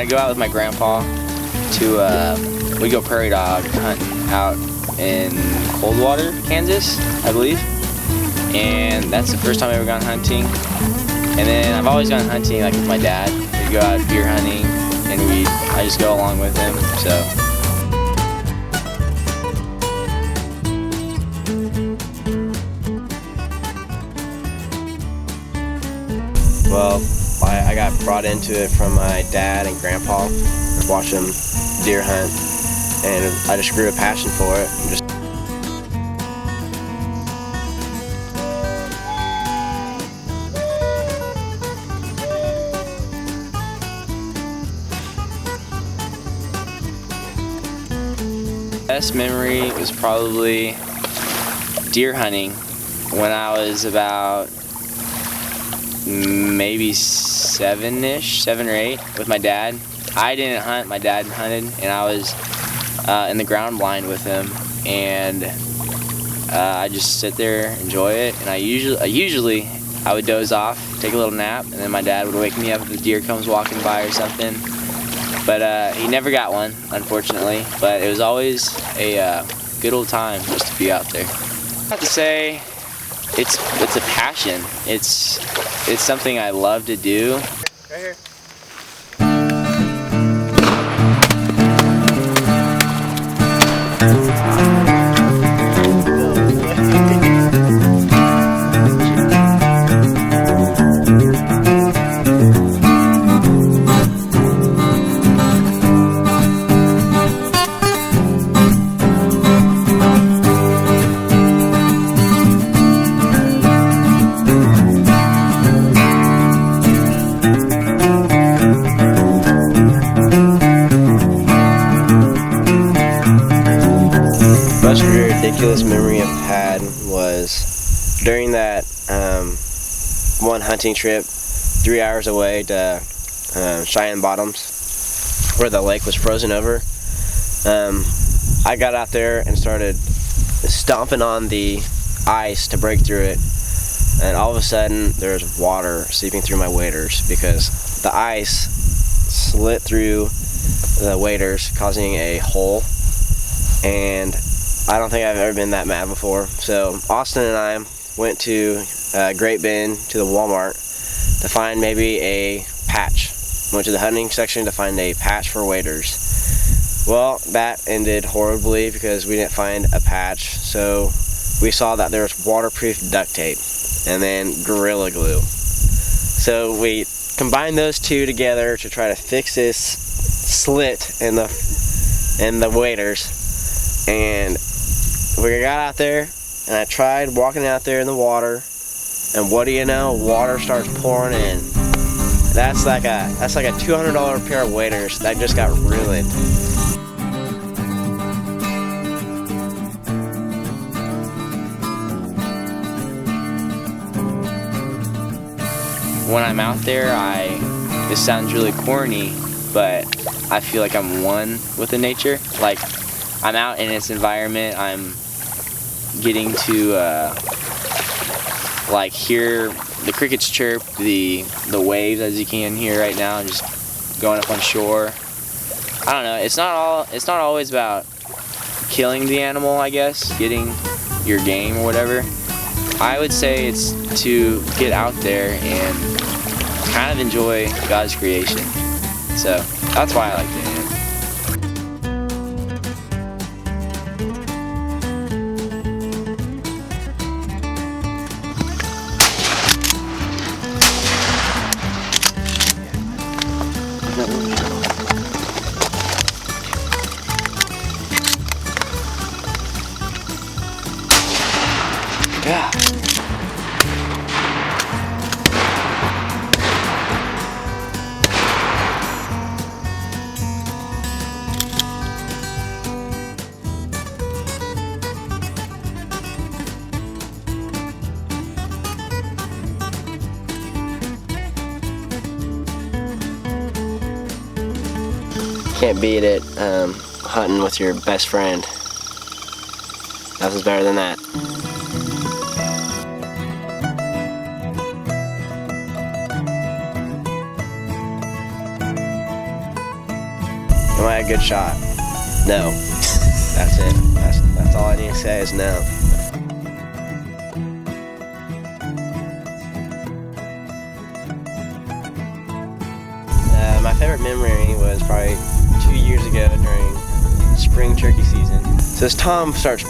go out with my grandpa to, we go prairie dog hunting out in Coldwater, Kansas, I believe. And that's the first time I've ever gone hunting. And then I've always gone hunting like with my dad. We'd go out deer hunting and I just go along with him, so. Well, I got brought into it from my dad and grandpa. Watch them deer hunt, and I just grew a passion for it. Best memory was probably deer hunting when I was about maybe 7 or 8 with my dad. I didn't hunt, my dad hunted, and I was in the ground blind with him, and I just sit there, enjoy it, and I usually would doze off, take a little nap, and then my dad would wake me up if a deer comes walking by or something. But he never got one, unfortunately, but it was always a good old time just to be out there. I have to say, it's a passion. It's something I love to do. Right here. Most ridiculous memory I've had was during that one hunting trip 3 hours away to Cheyenne Bottoms, where the lake was frozen over. I got out there and started stomping on the ice to break through it, and all of a sudden there's water seeping through my waders because the ice slit through the waders, causing a hole. And I don't think I've ever been that mad before. So Austin and I went to Great Bend to the Walmart to find maybe a patch. Went to the hunting section to find a patch for waders. Well, that ended horribly because we didn't find a patch. So we saw that there was waterproof duct tape and then Gorilla Glue. So we combined those two together to try to fix this slit in the waders. And we got out there, and I tried walking out there in the water, and what do you know? Water starts pouring in. That's like a $200 pair of waders that just got ruined. When I'm out there, this sounds really corny, but I feel like I'm one with the nature. Like, I'm out in its environment. I'm getting to like hear the crickets chirp, the waves as you can hear right now, just going up on shore. I don't know. It's not always about killing the animal, I guess, getting your game or whatever. I would say it's to get out there and kind of enjoy God's creation. So that's why I like doing it. Yeah. Can't beat it hunting with your best friend. Nothing's better than that. Am I a good shot? No. That's it. That's all I need to say is no. My favorite memory was probably 2 years ago during spring turkey season. So this tom starts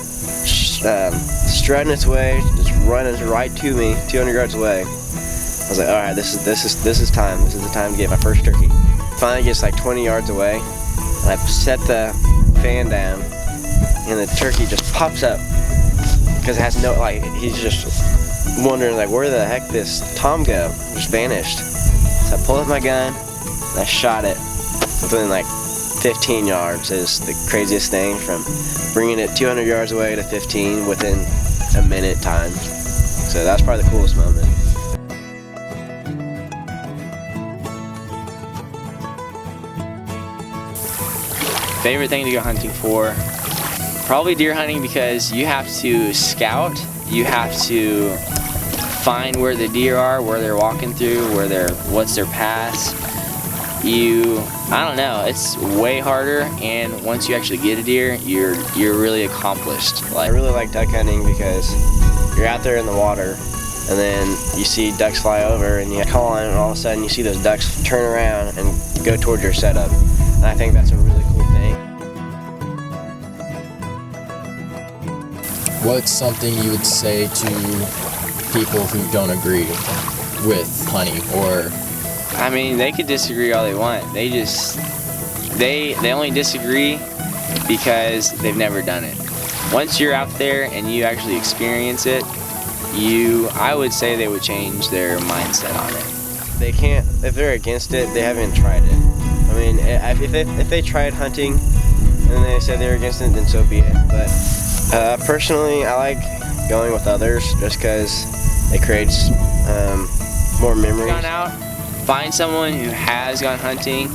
strutting its way, just running right to me, 200 yards away. I was like, all right, this is time. This is the time to get my first turkey. Finally gets like 20 yards away, and I set the fan down, and the turkey just pops up because it has no, like, he's just wondering like, where the heck this tom go? Just vanished. So I pulled up my gun and I shot it within like 15 yards. Is the craziest thing, from bringing it 200 yards away to 15 within a minute time. So that's probably the coolest moment. Favorite thing to go hunting for? Probably deer hunting, because you have to scout, you have to find where the deer are, where they're walking through, what's their paths. I don't know, it's way harder, and once you actually get a deer, you're really accomplished. I really like duck hunting because you're out there in the water, and then you see ducks fly over, and you call on it, and all of a sudden you see those ducks turn around and go towards your setup. And I think that's a really cool thing. What's something you would say to people who don't agree with hunting? Or, I mean, they could disagree all they want. They only disagree because they've never done it. Once you're out there and you actually experience it, I would say they would change their mindset on it. They can't, if they're against it, they haven't tried it. I mean, if they tried hunting and they said they're against it, then so be it. But personally, I like going with others just because it creates more memories. Gone out, find someone who has gone hunting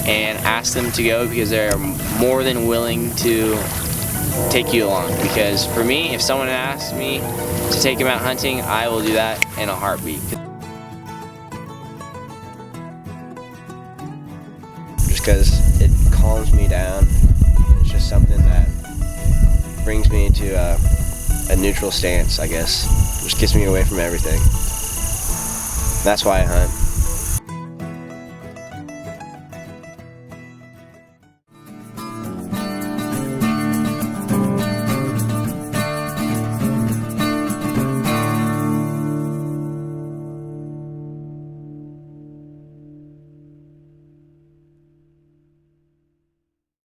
and ask them to go, because they're more than willing to take you along. Because for me, if someone asks me to take them out hunting, I will do that in a heartbeat. Just because it calms me down. It's just something that brings me to a neutral stance, I guess. Just gets me away from everything. That's why I hunt.